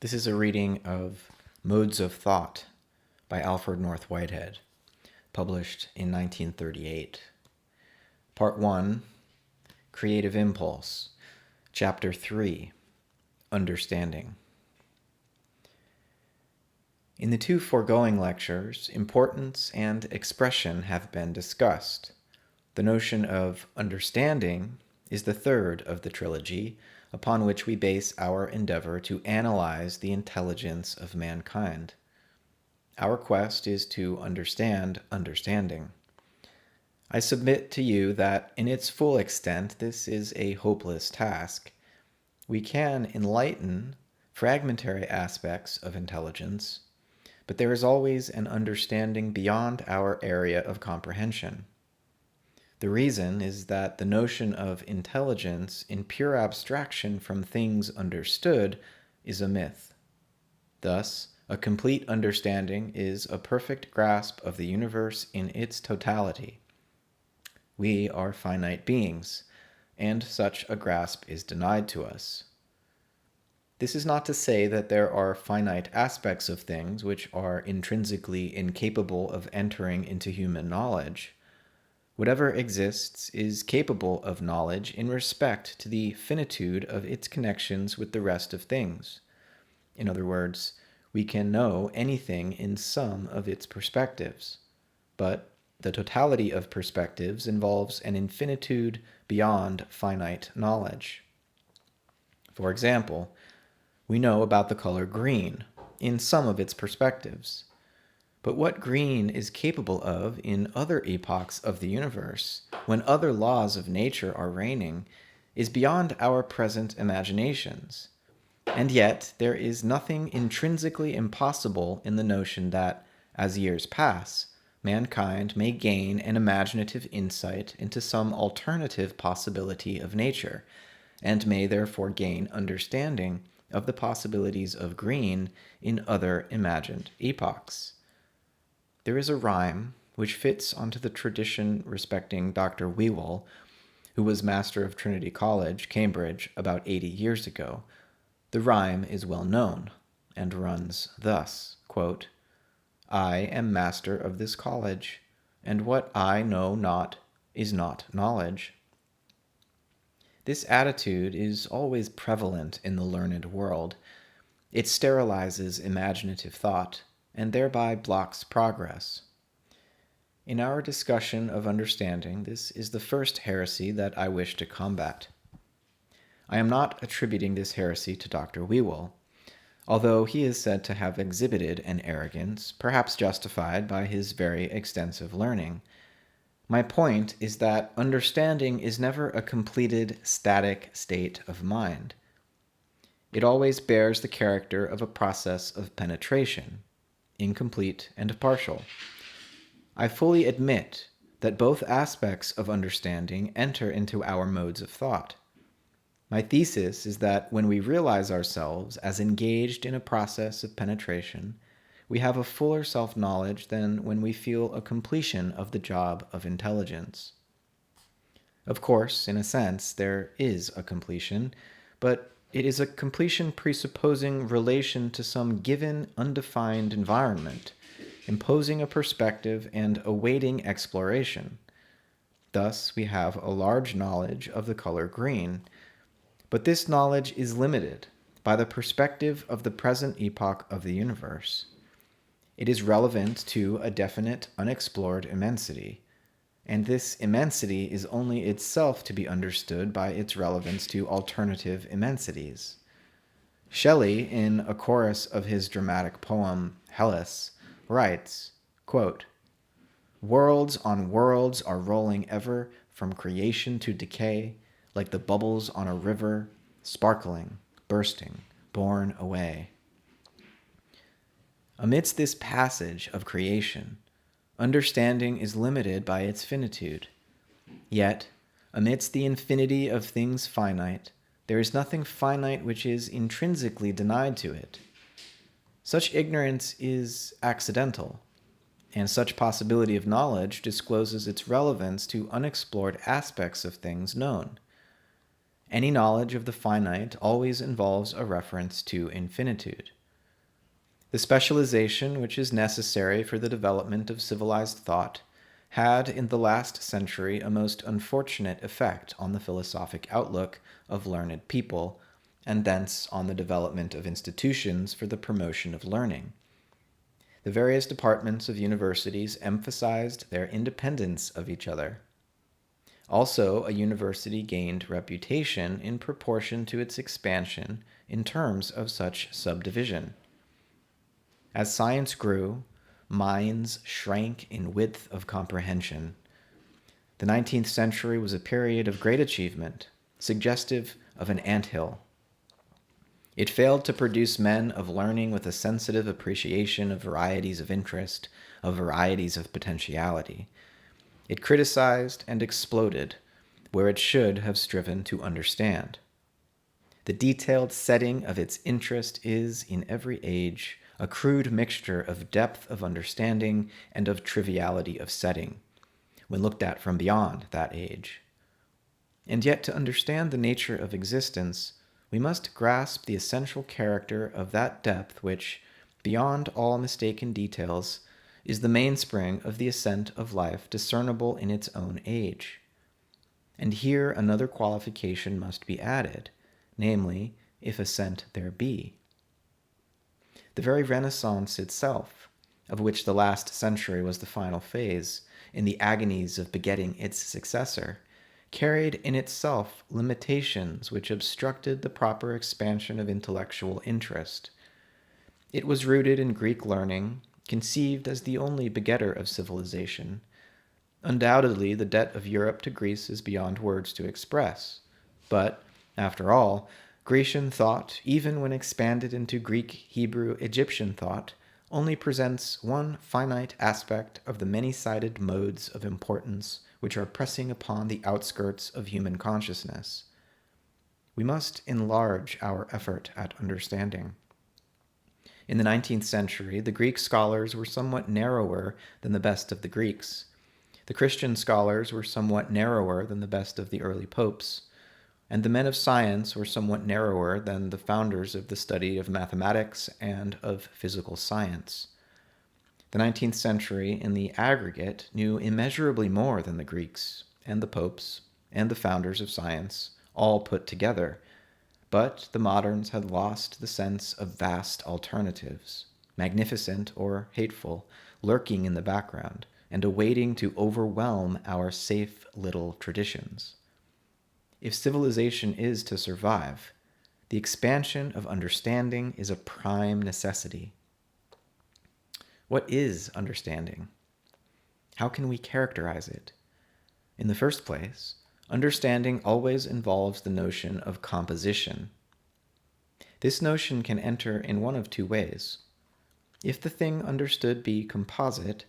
This is a reading of Modes of Thought by Alfred Whitehead, published in 1938. Part 1, Creative Impulse, Chapter 3, Understanding. In the two foregoing lectures, importance and expression have been discussed. The notion of understanding is the third of the trilogy, upon which we base our endeavor to analyze the intelligence of mankind. Our quest is to understand understanding. I submit to you that in its full extent this is a hopeless task. We can enlighten fragmentary aspects of intelligence, but there is always an understanding beyond our area of comprehension. The reason is that the notion of intelligence in pure abstraction from things understood is a myth. Thus, a complete understanding is a perfect grasp of the universe in its totality. We are finite beings, and such a grasp is denied to us. This is not to say that there are finite aspects of things which are intrinsically incapable of entering into human knowledge. Whatever exists is capable of knowledge in respect to the finitude of its connections with the rest of things. In other words, we can know anything in some of its perspectives, but the totality of perspectives involves an infinitude beyond finite knowledge. For example, we know about the color green in some of its perspectives. But what green is capable of in other epochs of the universe, when other laws of nature are reigning, is beyond our present imaginations. And yet, there is nothing intrinsically impossible in the notion that, as years pass, mankind may gain an imaginative insight into some alternative possibility of nature, and may therefore gain understanding of the possibilities of green in other imagined epochs. There is a rhyme which fits onto the tradition respecting Dr. Whewell, who was master of Trinity College, Cambridge, about 80 years ago. The rhyme is well known and runs thus, quote, "I am master of this college, and what I know not is not knowledge." This attitude is always prevalent in the learned world. It sterilizes imaginative thought, and thereby blocks progress. In our discussion of understanding, this is the first heresy that I wish to combat. I am not attributing this heresy to Dr. Whewell, although he is said to have exhibited an arrogance, perhaps justified by his very extensive learning. My point is that understanding is never a completed, static state of mind. It always bears the character of a process of penetration, incomplete and partial. I fully admit that both aspects of understanding enter into our modes of thought. My thesis is that when we realize ourselves as engaged in a process of penetration, we have a fuller self-knowledge than when we feel a completion of the job of intelligence. Of course, in a sense, there is a completion, but it is a completion presupposing relation to some given undefined environment, imposing a perspective and awaiting exploration. Thus, we have a large knowledge of the color green, but this knowledge is limited by the perspective of the present epoch of the universe. It is relevant to a definite, unexplored immensity, and this immensity is only itself to be understood by its relevance to alternative immensities. Shelley, in a chorus of his dramatic poem, Hellas, writes, quote, "Worlds on worlds are rolling ever from creation to decay, like the bubbles on a river, sparkling, bursting, borne away." Amidst this passage of creation, understanding is limited by its finitude. Yet, amidst the infinity of things finite, there is nothing finite which is intrinsically denied to it. Such ignorance is accidental, and such possibility of knowledge discloses its relevance to unexplored aspects of things known. Any knowledge of the finite always involves a reference to infinitude. The specialization which is necessary for the development of civilized thought had in the last century a most unfortunate effect on the philosophic outlook of learned people, and thence on the development of institutions for the promotion of learning. The various departments of universities emphasized their independence of each other. Also, a university gained reputation in proportion to its expansion in terms of such subdivision. As science grew, minds shrank in width of comprehension. The 19th century was a period of great achievement, suggestive of an anthill. It failed to produce men of learning with a sensitive appreciation of varieties of interest, of varieties of potentiality. It criticized and exploded where it should have striven to understand. The detailed setting of its interest is, in every age, a crude mixture of depth of understanding and of triviality of setting, when looked at from beyond that age. And yet, to understand the nature of existence, we must grasp the essential character of that depth which, beyond all mistaken details, is the mainspring of the ascent of life discernible in its own age. And here another qualification must be added, namely, if ascent there be. The very Renaissance itself, of which the last century was the final phase, in the agonies of begetting its successor, carried in itself limitations which obstructed the proper expansion of intellectual interest. It was rooted in Greek learning, conceived as the only begetter of civilization. Undoubtedly, the debt of Europe to Greece is beyond words to express. But, after all, Grecian thought, even when expanded into Greek, Hebrew, Egyptian thought, only presents one finite aspect of the many-sided modes of importance which are pressing upon the outskirts of human consciousness. We must enlarge our effort at understanding. In the 19th century, the Greek scholars were somewhat narrower than the best of the Greeks. The Christian scholars were somewhat narrower than the best of the early popes, and the men of science were somewhat narrower than the founders of the study of mathematics and of physical science. The 19th century, in the aggregate, knew immeasurably more than the Greeks, and the popes, and the founders of science, all put together, but the moderns had lost the sense of vast alternatives, magnificent or hateful, lurking in the background, and awaiting to overwhelm our safe little traditions. If civilization is to survive, the expansion of understanding is a prime necessity. What is understanding? How can we characterize it? In the first place, understanding always involves the notion of composition. This notion can enter in one of two ways. If the thing understood be composite,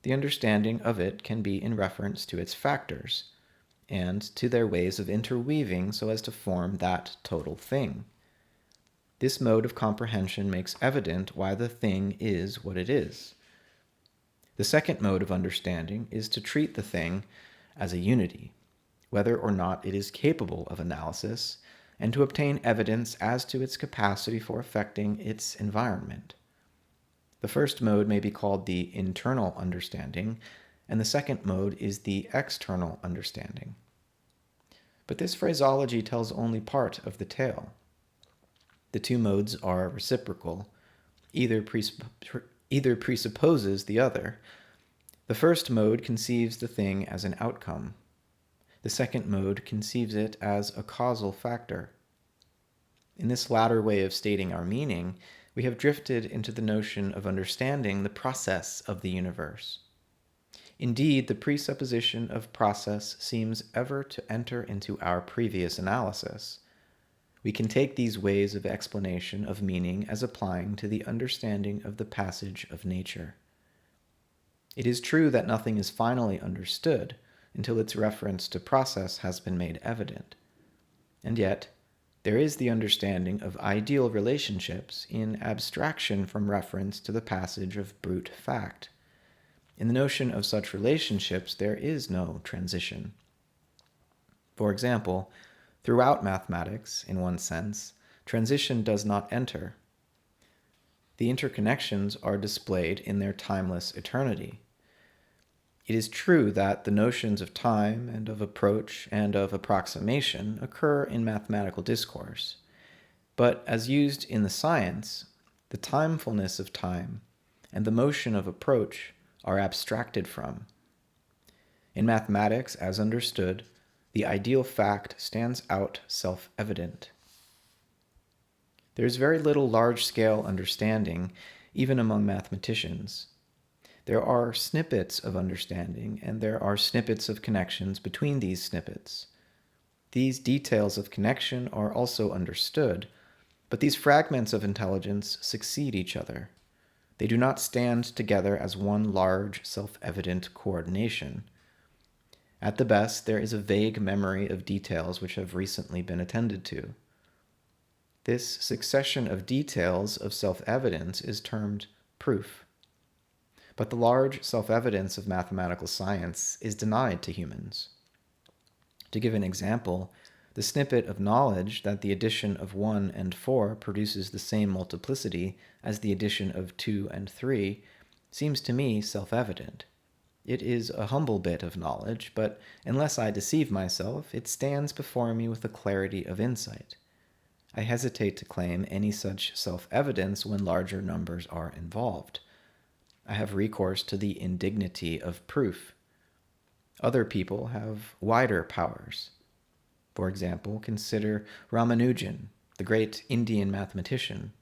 the understanding of it can be in reference to its factors, and to their ways of interweaving so as to form that total thing. This mode of comprehension makes evident why the thing is what it is. The second mode of understanding is to treat the thing as a unity, whether or not it is capable of analysis, and to obtain evidence as to its capacity for affecting its environment. The first mode may be called the internal understanding, and the second mode is the external understanding. But this phraseology tells only part of the tale. The two modes are reciprocal. Either presupposes the other. The first mode conceives the thing as an outcome. The second mode conceives it as a causal factor. In this latter way of stating our meaning, we have drifted into the notion of understanding the process of the universe. Indeed, the presupposition of process seems ever to enter into our previous analysis. We can take these ways of explanation of meaning as applying to the understanding of the passage of nature. It is true that nothing is finally understood until its reference to process has been made evident. And yet, there is the understanding of ideal relationships in abstraction from reference to the passage of brute fact. In the notion of such relationships, there is no transition. For example, Throughout mathematics, in one sense, transition does not enter. The interconnections are displayed in their timeless eternity. It is true that the notions of time and of approach and of approximation occur in mathematical discourse, but as used in the science, the timefulness of time and the motion of approach are abstracted from. In mathematics, as understood, the ideal fact stands out self-evident. There is very little large-scale understanding, even among mathematicians. There are snippets of understanding, and there are snippets of connections between these snippets. These details of connection are also understood, but these fragments of intelligence succeed each other. They do not stand together as one large, self-evident coordination. At the best, there is a vague memory of details which have recently been attended to. This succession of details of self-evidence is termed proof. But the large self-evidence of mathematical science is denied to humans. To give an example, the snippet of knowledge that the addition of 1 and 4 produces the same multiplicity as the addition of 2 and 3 seems to me self-evident. It is a humble bit of knowledge, but unless I deceive myself, it stands before me with the clarity of insight. I hesitate to claim any such self-evidence when larger numbers are involved. I have recourse to the indignity of proof. Other people have wider powers. For example, consider Ramanujan, the great Indian mathematician,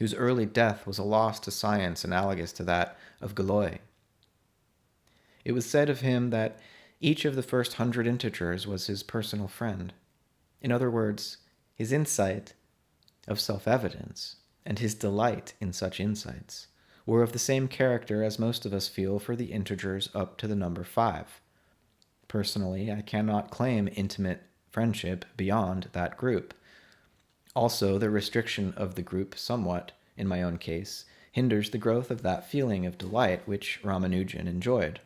whose early death was a loss to science analogous to that of Galois. It was said of him that each of the first 100 integers was his personal friend. In other words, his insight of self-evidence and his delight in such insights were of the same character as most of us feel for the integers up to the number 5. Personally, I cannot claim intimate friendship beyond that group. Also, the restriction of the group somewhat, in my own case, hinders the growth of that feeling of delight which Ramanujan enjoyed.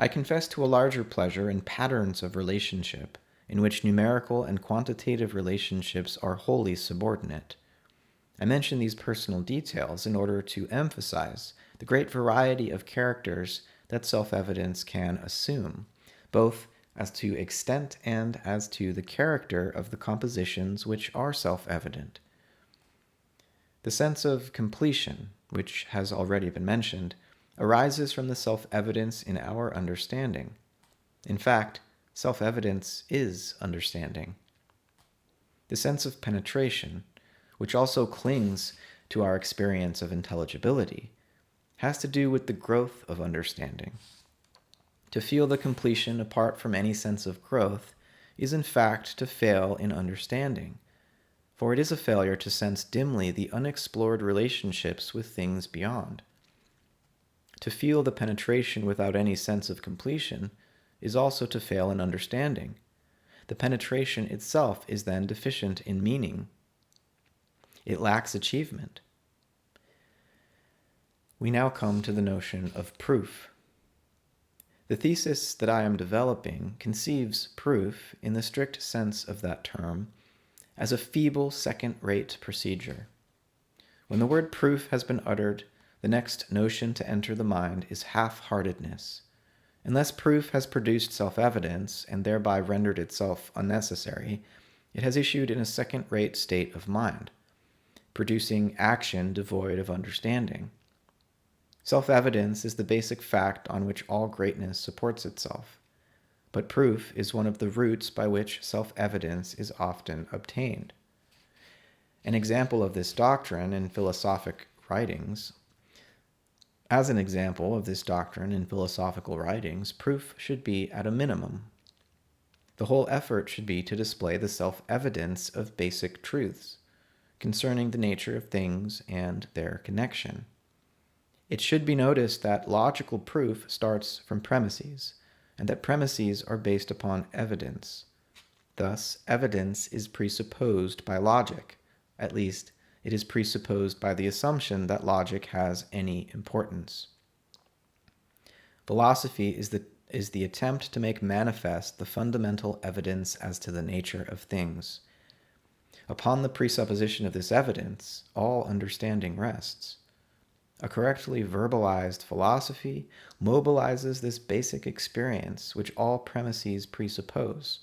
I confess to a larger pleasure in patterns of relationship, in which numerical and quantitative relationships are wholly subordinate. I mention these personal details in order to emphasize the great variety of characters that self-evidence can assume, both as to extent and as to the character of the compositions which are self-evident. The sense of completion, which has already been mentioned, arises from the self-evidence in our understanding. In fact, self-evidence is understanding. The sense of penetration, which also clings to our experience of intelligibility, has to do with the growth of understanding. To feel the completion apart from any sense of growth is in fact to fail in understanding, for it is a failure to sense dimly the unexplored relationships with things beyond. To feel the penetration without any sense of completion is also to fail in understanding. The penetration itself is then deficient in meaning. It lacks achievement. We now come to the notion of proof. The thesis that I am developing conceives proof, in the strict sense of that term, as a feeble second-rate procedure. When the word proof has been uttered, the next notion to enter the mind is half-heartedness. Unless proof has produced self-evidence, and thereby rendered itself unnecessary, it has issued in a second-rate state of mind, producing action devoid of understanding. Self-evidence is the basic fact on which all greatness supports itself, but proof is one of the roots by which self-evidence is often obtained. An example of this doctrine in philosophical writings, proof should be at a minimum. The whole effort should be to display the self-evidence of basic truths concerning the nature of things and their connection. It should be noticed that logical proof starts from premises, and that premises are based upon evidence. Thus, evidence is presupposed by logic. At least, it is presupposed by the assumption that logic has any importance. Philosophy is the is the attempt to make manifest the fundamental evidence as to the nature of things. Upon the presupposition of this evidence, all understanding rests. A correctly verbalized philosophy mobilizes this basic experience which all premises presuppose.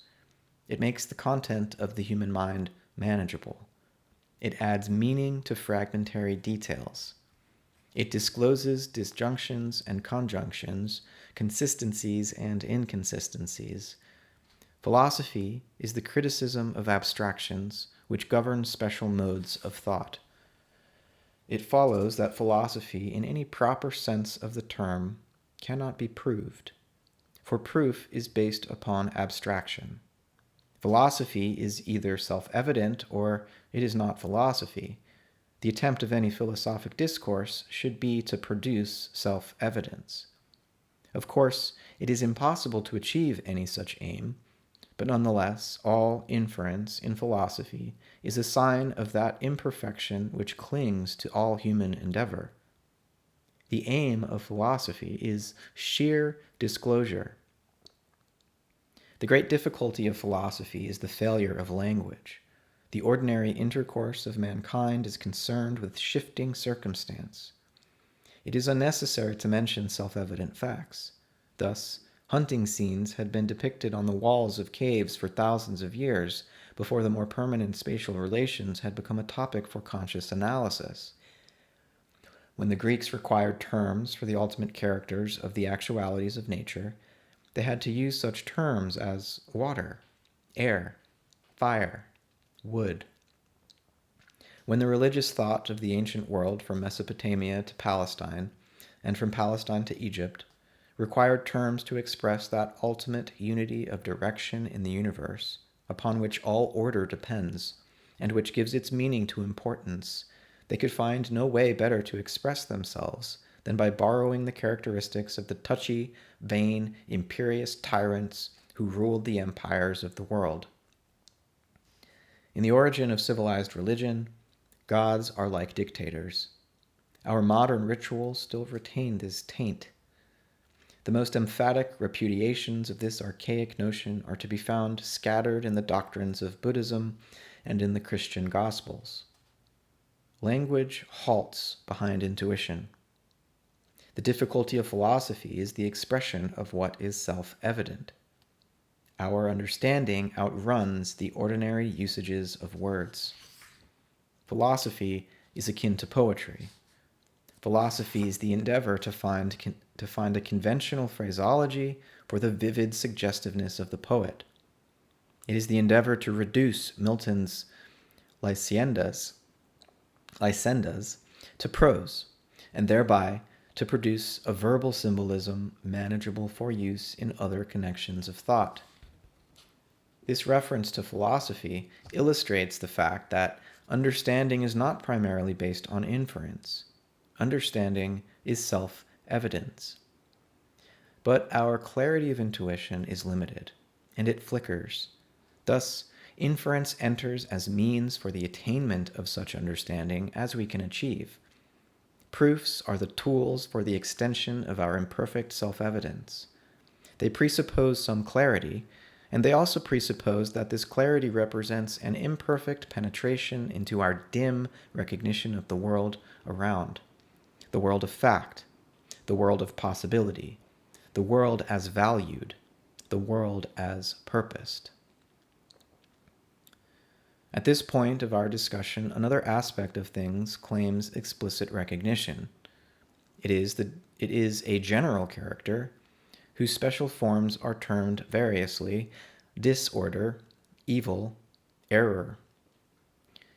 It makes the content of the human mind manageable. It adds meaning to fragmentary details. It discloses disjunctions and conjunctions, consistencies and inconsistencies. Philosophy is the criticism of abstractions which govern special modes of thought. It follows that philosophy, in any proper sense of the term, cannot be proved, for proof is based upon abstraction. Philosophy is either self-evident or it is not philosophy. The attempt of any philosophic discourse should be to produce self-evidence. Of course, it is impossible to achieve any such aim, but nonetheless, all inference in philosophy is a sign of that imperfection which clings to all human endeavor. The aim of philosophy is sheer disclosure. The great difficulty of philosophy is the failure of language. The ordinary intercourse of mankind is concerned with shifting circumstance. It is unnecessary to mention self-evident facts. Thus, hunting scenes had been depicted on the walls of caves for thousands of years before the more permanent spatial relations had become a topic for conscious analysis. When the Greeks required terms for the ultimate characters of the actualities of nature, they had to use such terms as water, air, fire, wood. When the religious thought of the ancient world from Mesopotamia to Palestine, and from Palestine to Egypt, required terms to express that ultimate unity of direction in the universe, upon which all order depends, and which gives its meaning to importance, they could find no way better to express themselves than by borrowing the characteristics of the touchy, vain, imperious tyrants who ruled the empires of the world. In the origin of civilized religion, gods are like dictators. Our modern rituals still retain this taint. The most emphatic repudiations of this archaic notion are to be found scattered in the doctrines of Buddhism and in the Christian Gospels. Language halts behind intuition. The difficulty of philosophy is the expression of what is self-evident. Our understanding outruns the ordinary usages of words. Philosophy is akin to poetry. Philosophy is the endeavor to find a conventional phraseology for the vivid suggestiveness of the poet. It is the endeavor to reduce Milton's licendas to prose, and thereby to produce a verbal symbolism manageable for use in other connections of thought. This reference to philosophy illustrates the fact that understanding is not primarily based on inference. Understanding is self-evidence. But our clarity of intuition is limited, and it flickers. Thus, inference enters as means for the attainment of such understanding as we can achieve. Proofs are the tools for the extension of our imperfect self-evidence. They presuppose some clarity, and they also presuppose that this clarity represents an imperfect penetration into our dim recognition of the world around. The world of fact, the world of possibility, the world as valued, the world as purposed. At this point of our discussion, another aspect of things claims explicit recognition. It is a general character whose special forms are termed variously disorder, evil, error.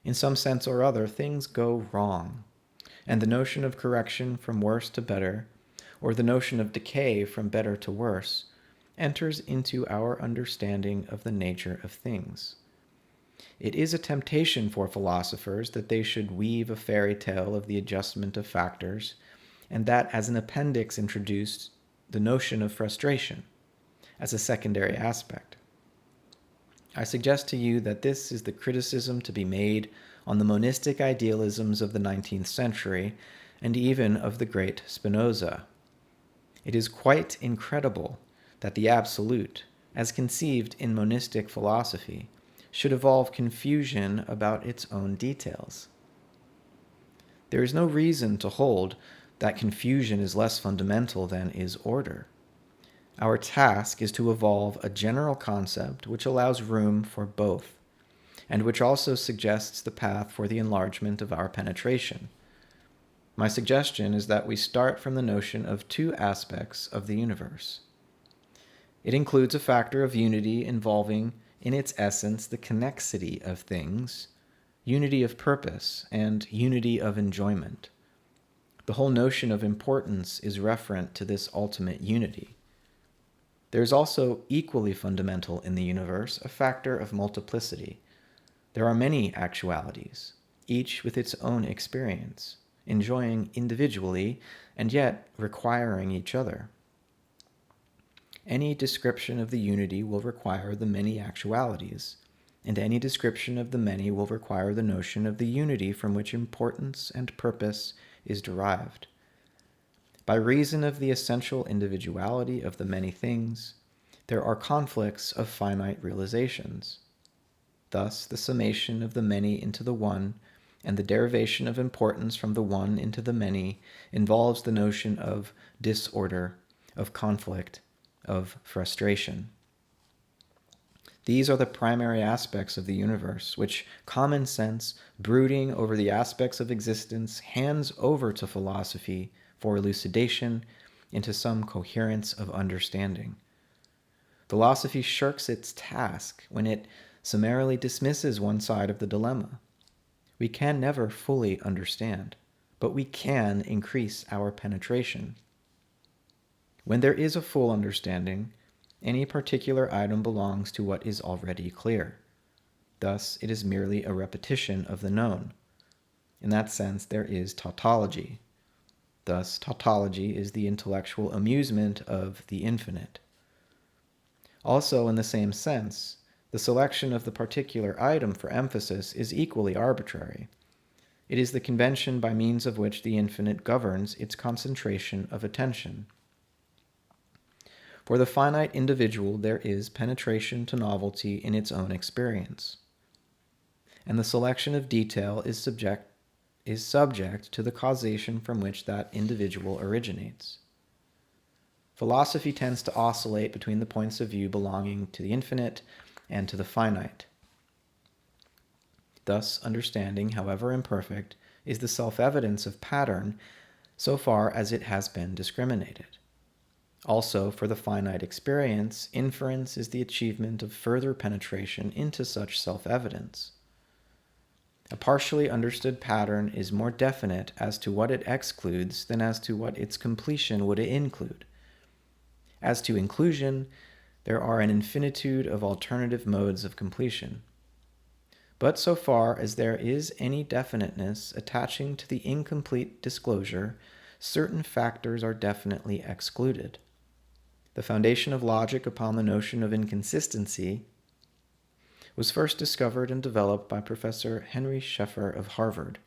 In some sense or other, things go wrong, and the notion of correction from worse to better, or the notion of decay from better to worse, enters into our understanding of the nature of things. It is a temptation for philosophers that they should weave a fairy tale of the adjustment of factors, and that as an appendix introduce the notion of frustration as a secondary aspect. I suggest to you that this is the criticism to be made on the monistic idealisms of the 19th century and even of the great Spinoza. It is quite incredible that the absolute, as conceived in monistic philosophy, should evolve confusion about its own details. There is no reason to hold that confusion is less fundamental than is order. Our task is to evolve a general concept which allows room for both, and which also suggests the path for the enlargement of our penetration. My suggestion is that we start from the notion of two aspects of the universe. It includes a factor of unity involving, in its essence, the connexity of things, unity of purpose, and unity of enjoyment. The whole notion of importance is referent to this ultimate unity. There is also equally fundamental in the universe a factor of multiplicity. There are many actualities, each with its own experience, enjoying individually and yet requiring each other. Any description of the unity will require the many actualities, and any description of the many will require the notion of the unity from which importance and purpose is derived. By reason of the essential individuality of the many things, there are conflicts of finite realizations. Thus, the summation of the many into the one, and the derivation of importance from the one into the many, involves the notion of disorder, of conflict, of frustration. These are the primary aspects of the universe, which common sense, brooding over the aspects of existence, hands over to philosophy for elucidation into some coherence of understanding. Philosophy shirks its task when it summarily dismisses one side of the dilemma. We can never fully understand, but we can increase our penetration. When there is a full understanding, any particular item belongs to what is already clear. Thus, it is merely a repetition of the known. In that sense, there is tautology. Thus, tautology is the intellectual amusement of the infinite. Also, in the same sense, the selection of the particular item for emphasis is equally arbitrary. It is the convention by means of which the infinite governs its concentration of attention. For the finite individual, there is penetration to novelty in its own experience, and the selection of detail is subject to the causation from which that individual originates. Philosophy tends to oscillate between the points of view belonging to the infinite and to the finite. Thus, understanding, however imperfect, is the self-evidence of pattern so far as it has been discriminated. Also, for the finite experience, inference is the achievement of further penetration into such self-evidence. A partially understood pattern is more definite as to what it excludes than as to what its completion would include. As to inclusion, there are an infinitude of alternative modes of completion. But so far as there is any definiteness attaching to the incomplete disclosure, certain factors are definitely excluded. The foundation of logic upon the notion of inconsistency was first discovered and developed by Professor Henry Scheffer of Harvard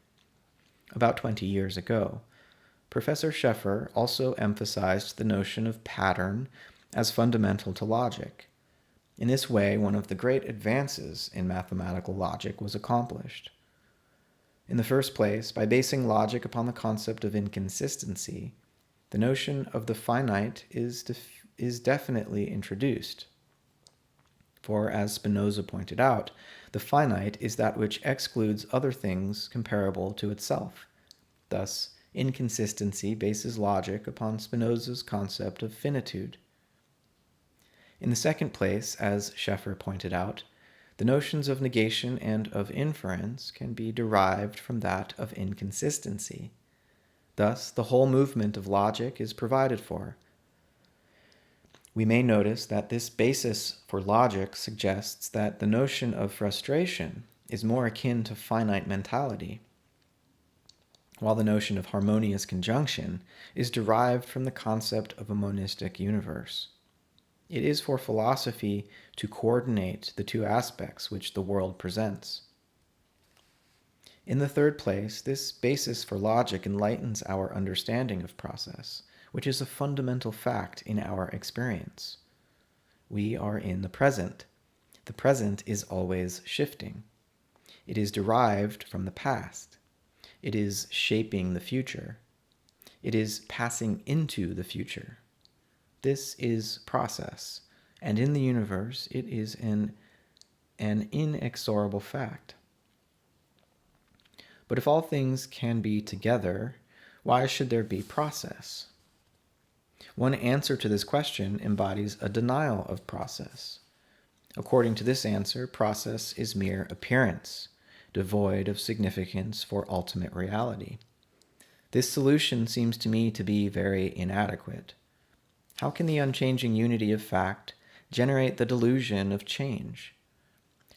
about 20 years ago. Professor Scheffer also emphasized the notion of pattern as fundamental to logic. In this way, one of the great advances in mathematical logic was accomplished. In the first place, by basing logic upon the concept of inconsistency, the notion of the finite is definitely introduced. For, as Spinoza pointed out, the finite is that which excludes other things comparable to itself. Thus, inconsistency bases logic upon Spinoza's concept of finitude. In the second place, as Scheffer pointed out, the notions of negation and of inference can be derived from that of inconsistency. Thus, the whole movement of logic is provided for. We may notice that this basis for logic suggests that the notion of frustration is more akin to finite mentality, while the notion of harmonious conjunction is derived from the concept of a monistic universe. It is for philosophy to coordinate the two aspects which the world presents. In the third place, this basis for logic enlightens our understanding of process, which is a fundamental fact in our experience. We are in the present. The present is always shifting. It is derived from the past. It is shaping the future. It is passing into the future. This is process, and in the universe it is an inexorable fact. But if all things can be together, why should there be process? One answer to this question embodies a denial of process. According to this answer, process is mere appearance, devoid of significance for ultimate reality. This solution seems to me to be very inadequate. How can the unchanging unity of fact generate the delusion of change?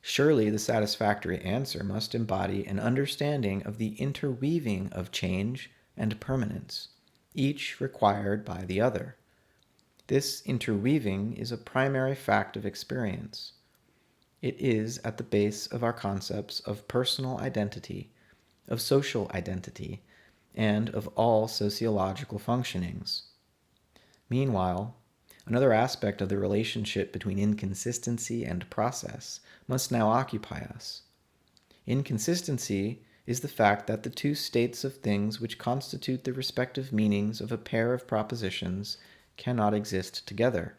Surely the satisfactory answer must embody an understanding of the interweaving of change and permanence, each required by the other. This interweaving is a primary fact of experience. It is at the base of our concepts of personal identity, of social identity, and of all sociological functionings. Meanwhile, another aspect of the relationship between inconsistency and process must now occupy us. Inconsistency is the fact that the two states of things which constitute the respective meanings of a pair of propositions cannot exist together.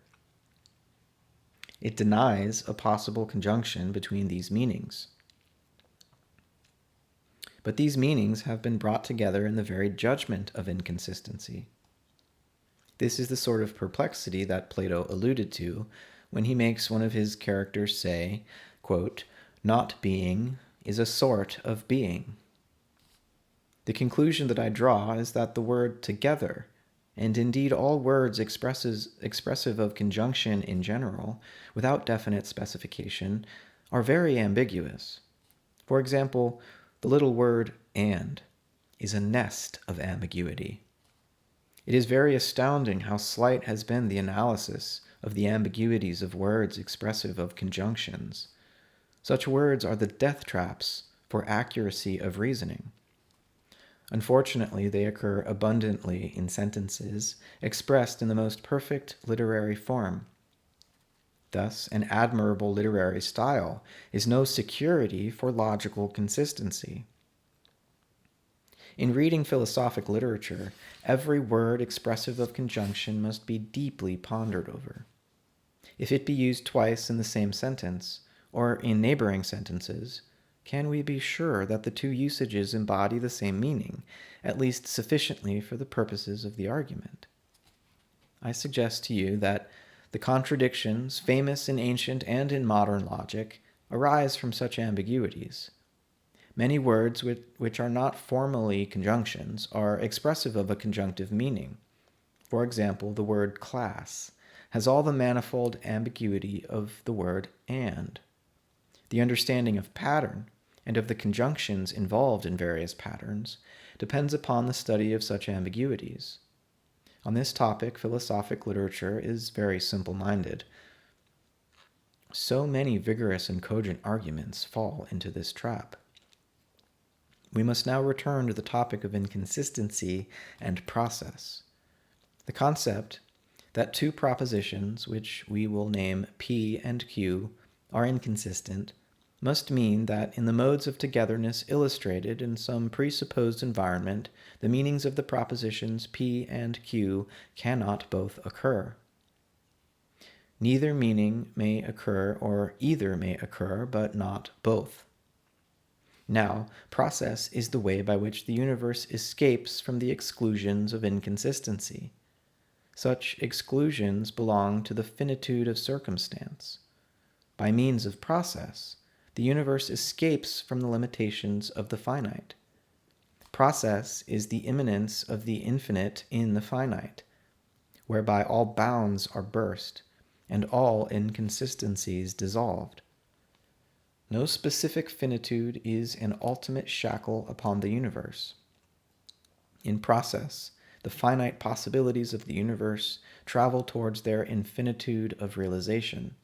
It denies a possible conjunction between these meanings. But these meanings have been brought together in the very judgment of inconsistency. This is the sort of perplexity that Plato alluded to when he makes one of his characters say, quote, "Not being is a sort of being." The conclusion that I draw is that the word together, and indeed all words expressive of conjunction in general, without definite specification, are very ambiguous. For example, the little word "and" is a nest of ambiguity. It is very astounding how slight has been the analysis of the ambiguities of words expressive of conjunctions. Such words are the death traps for accuracy of reasoning. Unfortunately, they occur abundantly in sentences expressed in the most perfect literary form. Thus, an admirable literary style is no security for logical consistency. In reading philosophic literature, every word expressive of conjunction must be deeply pondered over. If it be used twice in the same sentence, or in neighboring sentences, can we be sure that the two usages embody the same meaning, at least sufficiently for the purposes of the argument? I suggest to you that the contradictions, famous in ancient and in modern logic, arise from such ambiguities. Many words which are not formally conjunctions are expressive of a conjunctive meaning. For example, the word class has all the manifold ambiguity of the word and. The understanding of pattern and of the conjunctions involved in various patterns depends upon the study of such ambiguities. On this topic, philosophic literature is very simple-minded. So many vigorous and cogent arguments fall into this trap. We must now return to the topic of inconsistency and process. The concept that two propositions, which we will name P and Q, are inconsistent must mean that in the modes of togetherness illustrated in some presupposed environment, the meanings of the propositions P and Q cannot both occur. Neither meaning may occur, or either may occur, but not both. Now, process is the way by which the universe escapes from the exclusions of inconsistency. Such exclusions belong to the finitude of circumstance. By means of process, the universe escapes from the limitations of the finite. Process is the immanence of the infinite in the finite, whereby all bounds are burst and all inconsistencies dissolved. No specific finitude is an ultimate shackle upon the universe. In process, the finite possibilities of the universe travel towards their infinitude of realization.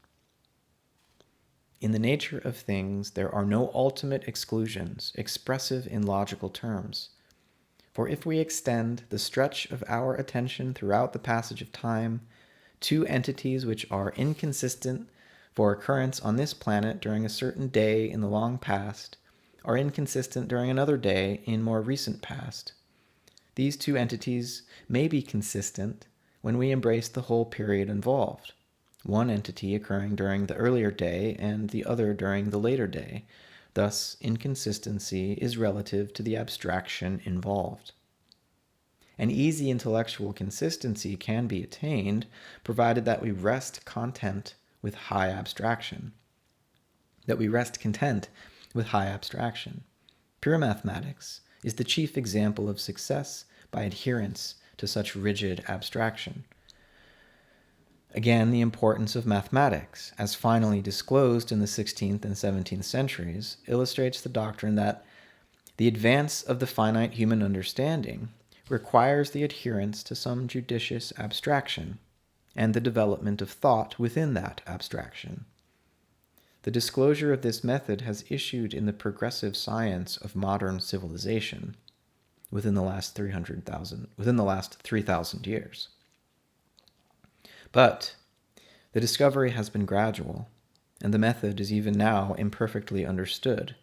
In the nature of things, there are no ultimate exclusions expressive in logical terms. For if we extend the stretch of our attention throughout the passage of time, two entities which are inconsistent for occurrence on this planet during a certain day in the long past are inconsistent during another day in more recent past. These two entities may be consistent when we embrace the whole period involved, one entity occurring during the earlier day and the other during the later day. Thus, inconsistency is relative to the abstraction involved. An easy intellectual consistency can be attained, provided that we rest content with high abstraction. Pure mathematics is the chief example of success by adherence to such rigid abstraction. Again, the importance of mathematics, as finally disclosed in the 16th and 17th centuries, illustrates the doctrine that the advance of the finite human understanding requires the adherence to some judicious abstraction and the development of thought within that abstraction. The disclosure of this method has issued in the progressive science of modern civilization within the last 3,000 years. But the discovery has been gradual, and the method is even now imperfectly understood.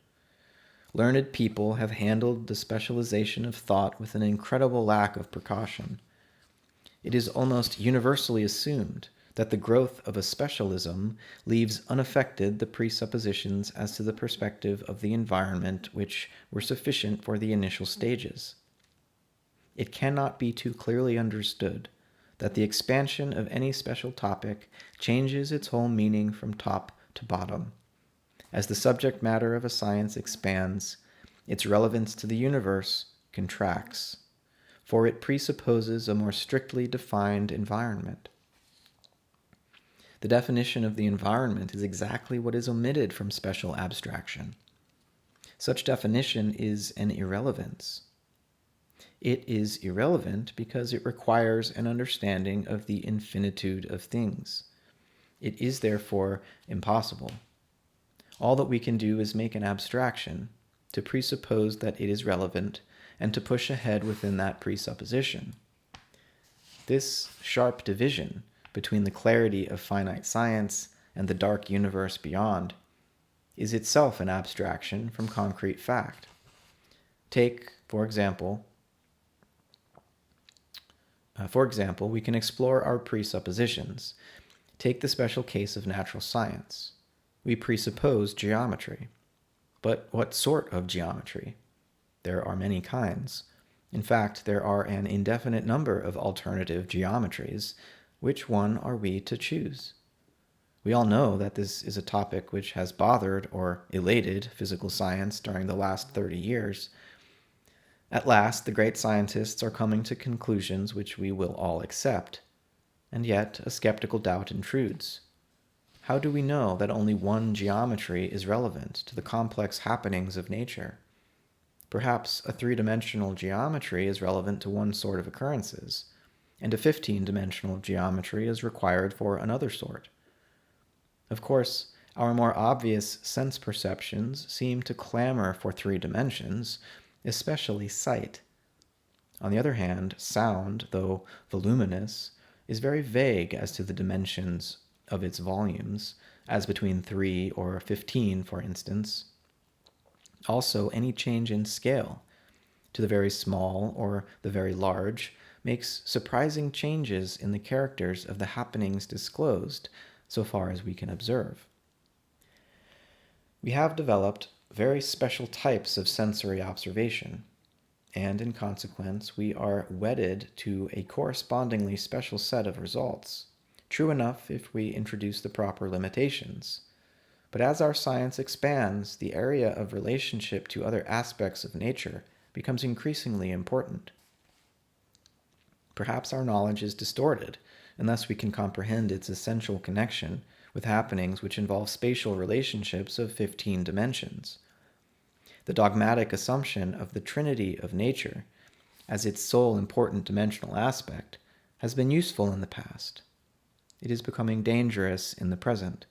Learned people have handled the specialization of thought with an incredible lack of precaution. It is almost universally assumed that the growth of a specialism leaves unaffected the presuppositions as to the perspective of the environment which were sufficient for the initial stages. It cannot be too clearly understood that the expansion of any special topic changes its whole meaning from top to bottom. As the subject matter of a science expands, its relevance to the universe contracts, for it presupposes a more strictly defined environment. The definition of the environment is exactly what is omitted from special abstraction. Such definition is an irrelevance. It is irrelevant because it requires an understanding of the infinitude of things. It is therefore impossible. All that we can do is make an abstraction, to presuppose that it is relevant, and to push ahead within that presupposition. This sharp division between the clarity of finite science and the dark universe beyond is itself an abstraction from concrete fact. Take, for example, we can explore our presuppositions. Take the special case of natural science. We presuppose geometry. But what sort of geometry? There are many kinds. In fact, there are an indefinite number of alternative geometries. Which one are we to choose? We all know that this is a topic which has bothered or elated physical science during the last 30 years. At last, the great scientists are coming to conclusions which we will all accept. And yet, a skeptical doubt intrudes. How do we know that only one geometry is relevant to the complex happenings of nature? Perhaps a three-dimensional geometry is relevant to one sort of occurrences, and a 15-dimensional geometry is required for another sort. Of course, our more obvious sense perceptions seem to clamor for 3 dimensions, especially sight. On the other hand, sound, though voluminous, is very vague as to the dimensions of its volumes, as between 3 or 15, for instance. Also, any change in scale, to the very small or the very large, makes surprising changes in the characters of the happenings disclosed, so far as we can observe. We have developed very special types of sensory observation, and in consequence, we are wedded to a correspondingly special set of results. True enough if we introduce the proper limitations. But as our science expands, the area of relationship to other aspects of nature becomes increasingly important. Perhaps our knowledge is distorted, unless we can comprehend its essential connection with happenings which involve spatial relationships of 15 dimensions. The dogmatic assumption of the trinity of nature as its sole important dimensional aspect has been useful in the past. It is becoming dangerous in the present.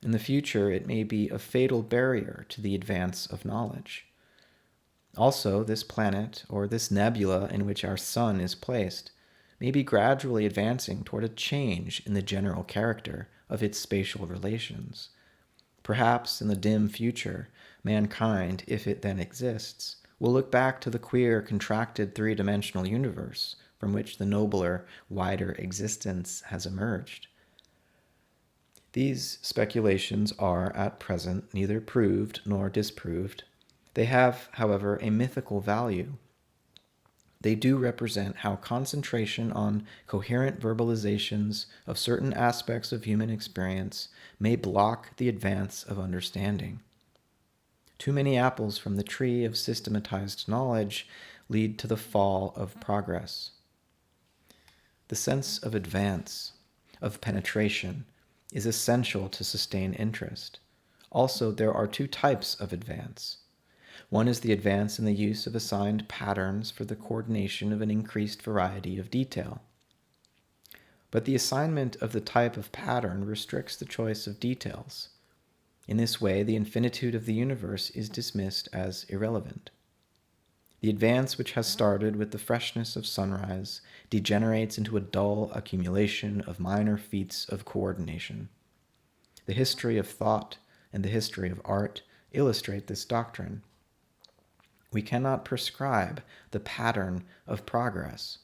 In the future, it may be a fatal barrier to the advance of knowledge. Also, this planet, or this nebula in which our sun is placed, may be gradually advancing toward a change in the general character of its spatial relations. Perhaps in the dim future, mankind, if it then exists, will look back to the queer, contracted three-dimensional universe from which the nobler, wider existence has emerged. These speculations are, at present, neither proved nor disproved. They have, however, a mythical value. They do represent how concentration on coherent verbalizations of certain aspects of human experience may block the advance of understanding. Too many apples from the tree of systematized knowledge lead to the fall of progress. The sense of advance, of penetration, is essential to sustain interest. Also, there are two types of advance. One is the advance in the use of assigned patterns for the coordination of an increased variety of detail. But the assignment of the type of pattern restricts the choice of details. In this way, the infinitude of the universe is dismissed as irrelevant. The advance which has started with the freshness of sunrise degenerates into a dull accumulation of minor feats of coordination. The history of thought and the history of art illustrate this doctrine. We cannot prescribe the pattern of progress.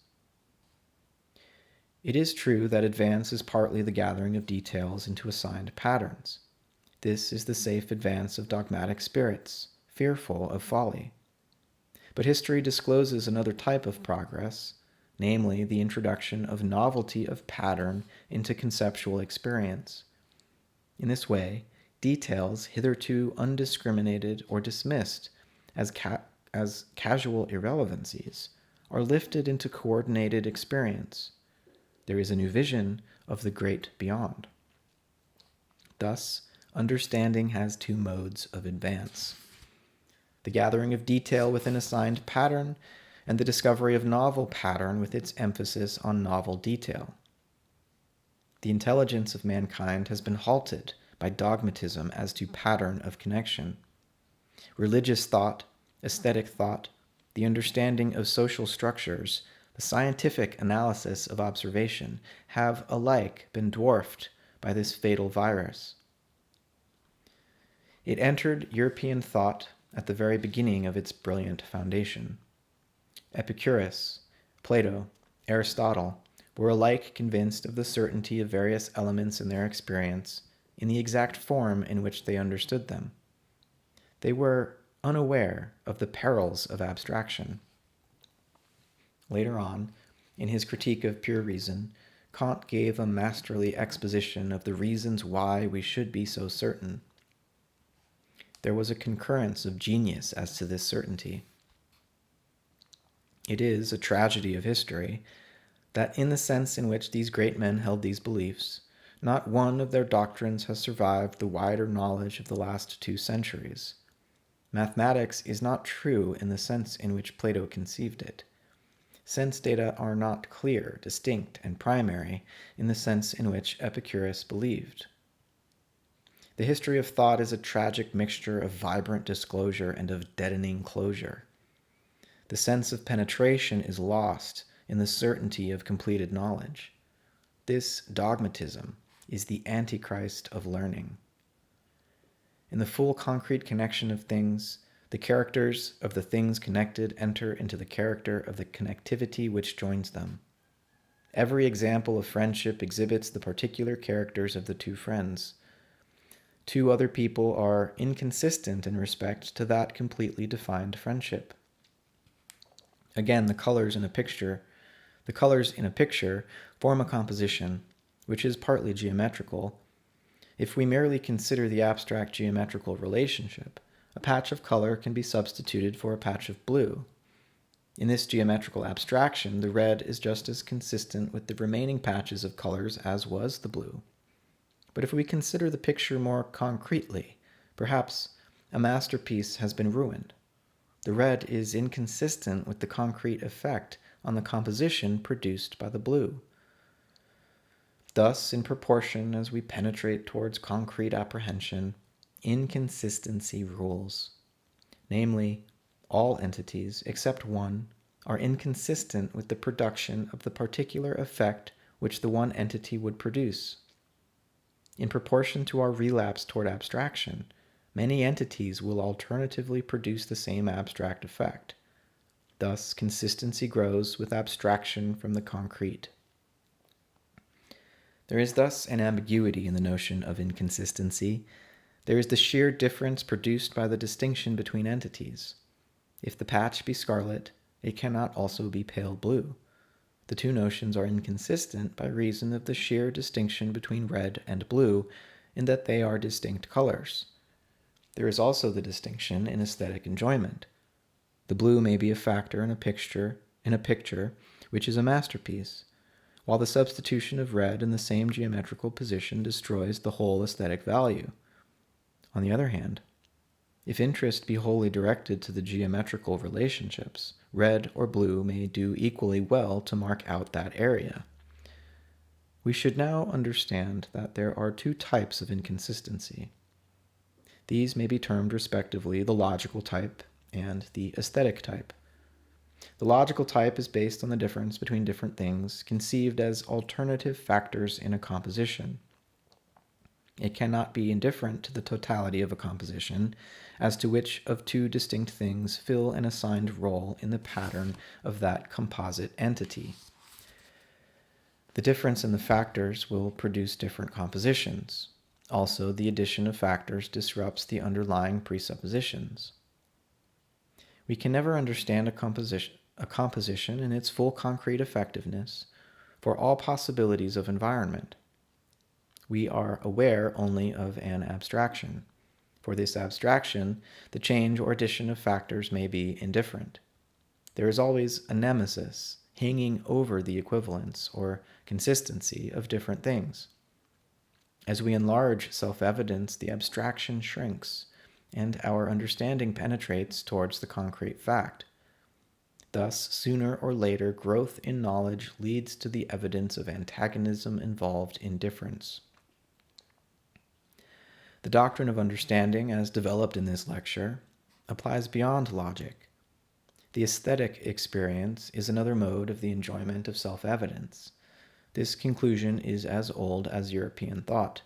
It is true that advance is partly the gathering of details into assigned patterns. This is the safe advance of dogmatic spirits, fearful of folly. But history discloses another type of progress, namely the introduction of novelty of pattern into conceptual experience. In this way, details hitherto undiscriminated or dismissed as casual irrelevancies are lifted into coordinated experience. There is a new vision of the great beyond. Thus, understanding has two modes of advance: the gathering of detail within assigned pattern, and the discovery of novel pattern with its emphasis on novel detail. The intelligence of mankind has been halted by dogmatism as to pattern of connection. Religious thought, aesthetic thought, the understanding of social structures, the scientific analysis of observation have alike been dwarfed by this fatal virus. It entered European thought at the very beginning of its brilliant foundation. Epicurus, Plato, Aristotle were alike convinced of the certainty of various elements in their experience in the exact form in which they understood them. They were unaware of the perils of abstraction. Later on, in his critique of pure reason, Kant gave a masterly exposition of the reasons why we should be so certain. There was a concurrence of genius as to this certainty. It is a tragedy of history that in the sense in which these great men held these beliefs, not one of their doctrines has survived the wider knowledge of the last 2 centuries. Mathematics is not true in the sense in which Plato conceived it. Sense data are not clear, distinct, and primary in the sense in which Epicurus believed. The history of thought is a tragic mixture of vibrant disclosure and of deadening closure. The sense of penetration is lost in the certainty of completed knowledge. This dogmatism is the antichrist of learning. In the full concrete connection of things, the characters of the things connected enter into the character of the connectivity which joins them. Every example of friendship exhibits the particular characters of the 2 friends. 2 other people are inconsistent in respect to that completely defined friendship. Again, the colors in a picture form a composition, which is partly geometrical. If we merely consider the abstract geometrical relationship, a patch of color can be substituted for a patch of blue. In this geometrical abstraction, the red is just as consistent with the remaining patches of colors as was the blue. But if we consider the picture more concretely, perhaps a masterpiece has been ruined. The red is inconsistent with the concrete effect on the composition produced by the blue. Thus, in proportion as we penetrate towards concrete apprehension, inconsistency rules. Namely, all entities, except one, are inconsistent with the production of the particular effect which the one entity would produce. In proportion to our relapse toward abstraction, many entities will alternatively produce the same abstract effect. Thus, consistency grows with abstraction from the concrete. There is thus an ambiguity in the notion of inconsistency. There is the sheer difference produced by the distinction between entities. If the patch be scarlet, it cannot also be pale blue. The two notions are inconsistent by reason of the sheer distinction between red and blue, in that they are distinct colors. There is also the distinction in aesthetic enjoyment. The blue may be a factor in a picture which is a masterpiece, while the substitution of red in the same geometrical position destroys the whole aesthetic value. On the other hand, if interest be wholly directed to the geometrical relationships, red or blue may do equally well to mark out that area. We should now understand that there are two types of inconsistency. These may be termed respectively the logical type and the aesthetic type. The logical type is based on the difference between different things conceived as alternative factors in a composition. It cannot be indifferent to the totality of a composition as to which of two distinct things fill an assigned role in the pattern of that composite entity. The difference in the factors will produce different compositions. Also, the addition of factors disrupts the underlying presuppositions. We can never understand a composition in its full concrete effectiveness for all possibilities of environment. We are aware only of an abstraction. For this abstraction, the change or addition of factors may be indifferent. There is always a nemesis hanging over the equivalence or consistency of different things. As we enlarge self-evidence, the abstraction shrinks, and our understanding penetrates towards the concrete fact. Thus, sooner or later, growth in knowledge leads to the evidence of antagonism involved in difference. The doctrine of understanding, as developed in this lecture, applies beyond logic. The aesthetic experience is another mode of the enjoyment of self-evidence. This conclusion is as old as European thought.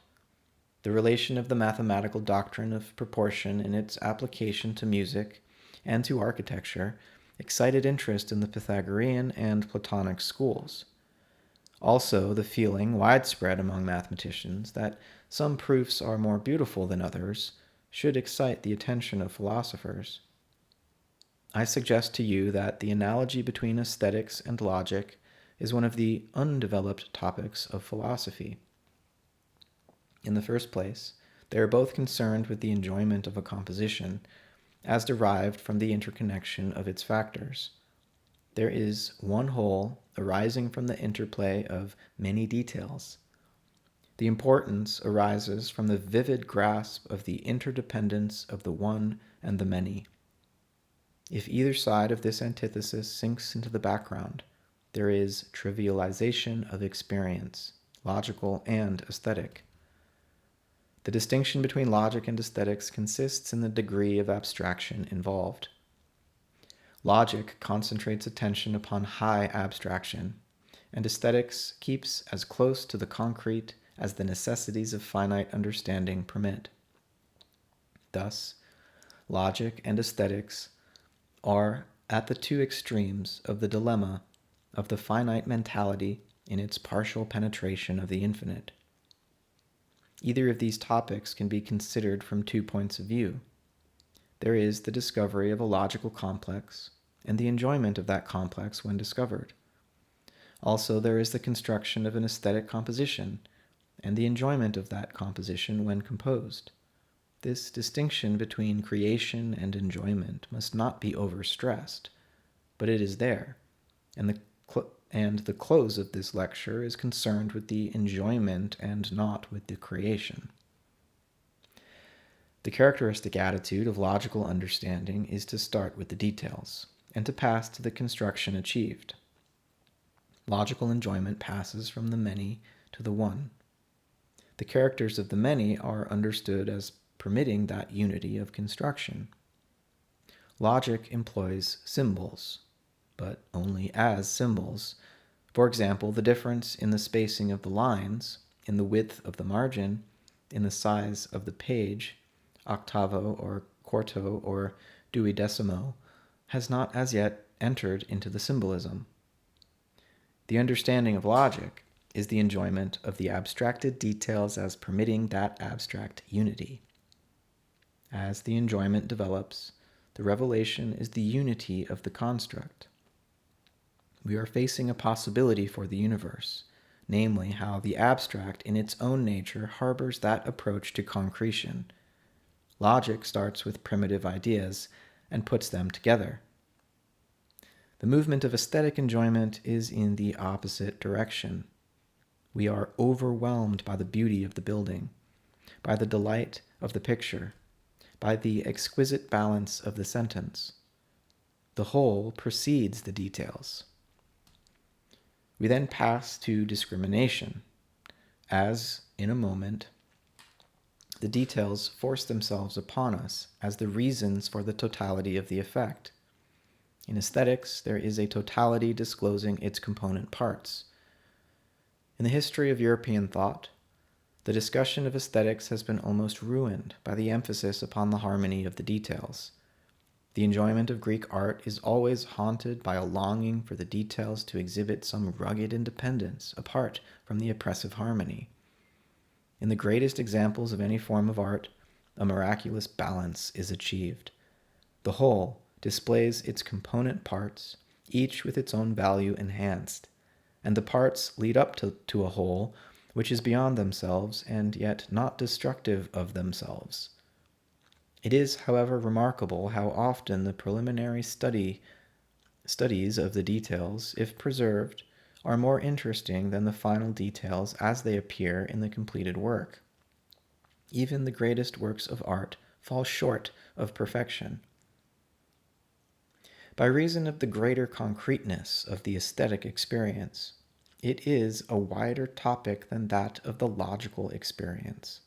The relation of the mathematical doctrine of proportion in its application to music and to architecture excited interest in the Pythagorean and Platonic schools. Also, the feeling widespread among mathematicians that some proofs are more beautiful than others should excite the attention of philosophers. I suggest to you that the analogy between aesthetics and logic is one of the undeveloped topics of philosophy. In the first place, they are both concerned with the enjoyment of a composition, as derived from the interconnection of its factors. There is one whole arising from the interplay of many details. The importance arises from the vivid grasp of the interdependence of the one and the many. If either side of this antithesis sinks into the background, there is trivialization of experience, logical and aesthetic. The distinction between logic and aesthetics consists in the degree of abstraction involved. Logic concentrates attention upon high abstraction, and aesthetics keeps as close to the concrete as the necessities of finite understanding permit. Thus, logic and aesthetics are at the two extremes of the dilemma of the finite mentality in its partial penetration of the infinite. Either of these topics can be considered from 2 points of view. There is the discovery of a logical complex, and the enjoyment of that complex when discovered. Also, there is the construction of an aesthetic composition, and the enjoyment of that composition when composed. This distinction between creation and enjoyment must not be overstressed, but it is there, and the close of this lecture is concerned with the enjoyment and not with the creation. The characteristic attitude of logical understanding is to start with the details, and to pass to the construction achieved. Logical enjoyment passes from the many to the one. The characters of the many are understood as permitting that unity of construction. Logic employs symbols. but only as symbols. For example, the difference in the spacing of the lines, in the width of the margin, in the size of the page, octavo or quarto or duodecimo, has not as yet entered into the symbolism. The understanding of logic is the enjoyment of the abstracted details as permitting that abstract unity. As the enjoyment develops, the revelation is the unity of the construct. We are facing a possibility for the universe, namely how the abstract in its own nature harbors that approach to concretion. Logic starts with primitive ideas and puts them together. The movement of aesthetic enjoyment is in the opposite direction. We are overwhelmed by the beauty of the building, by the delight of the picture, by the exquisite balance of the sentence. The whole precedes the details. We then pass to discrimination, as, in a moment, the details force themselves upon us as the reasons for the totality of the effect. In aesthetics, there is a totality disclosing its component parts. In the history of European thought, the discussion of aesthetics has been almost ruined by the emphasis upon the harmony of the details. The enjoyment of Greek art is always haunted by a longing for the details to exhibit some rugged independence apart from the oppressive harmony. In the greatest examples of any form of art, a miraculous balance is achieved. The whole displays its component parts, each with its own value enhanced, and the parts lead up to a whole which is beyond themselves and yet not destructive of themselves. It is, however, remarkable how often the preliminary studies of the details, if preserved, are more interesting than the final details as they appear in the completed work. Even the greatest works of art fall short of perfection. By reason of the greater concreteness of the aesthetic experience, it is a wider topic than that of the logical experience.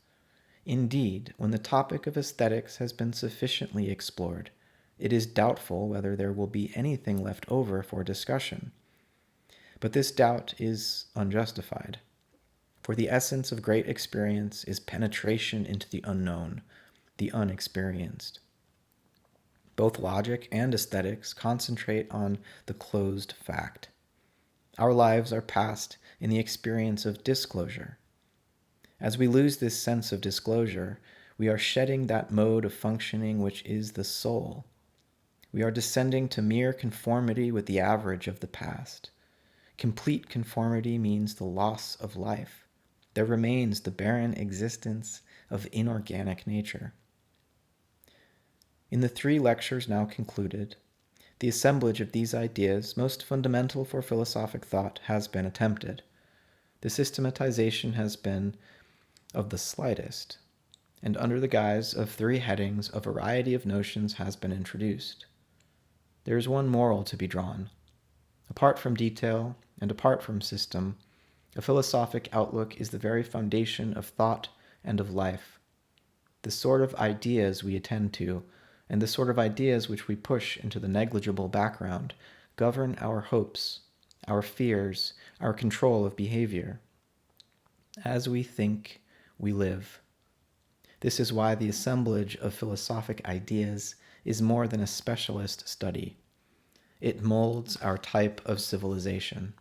Indeed, when the topic of aesthetics has been sufficiently explored, it is doubtful whether there will be anything left over for discussion. But this doubt is unjustified, for the essence of great experience is penetration into the unknown, the unexperienced. Both logic and aesthetics concentrate on the closed fact. Our lives are passed in the experience of disclosure. As we lose this sense of disclosure, we are shedding that mode of functioning which is the soul. We are descending to mere conformity with the average of the past. Complete conformity means the loss of life. There remains the barren existence of inorganic nature. In the 3 lectures now concluded, the assemblage of these ideas, most fundamental for philosophic thought, has been attempted. The systematization has been of the slightest, and under the guise of 3 headings, a variety of notions has been introduced. There is one moral to be drawn. Apart from detail and apart from system, a philosophic outlook is the very foundation of thought and of life. The sort of ideas we attend to, and the sort of ideas which we push into the negligible background, govern our hopes, our fears, our control of behavior. As we think, we live. This is why the assemblage of philosophic ideas is more than a specialist study. It molds our type of civilization.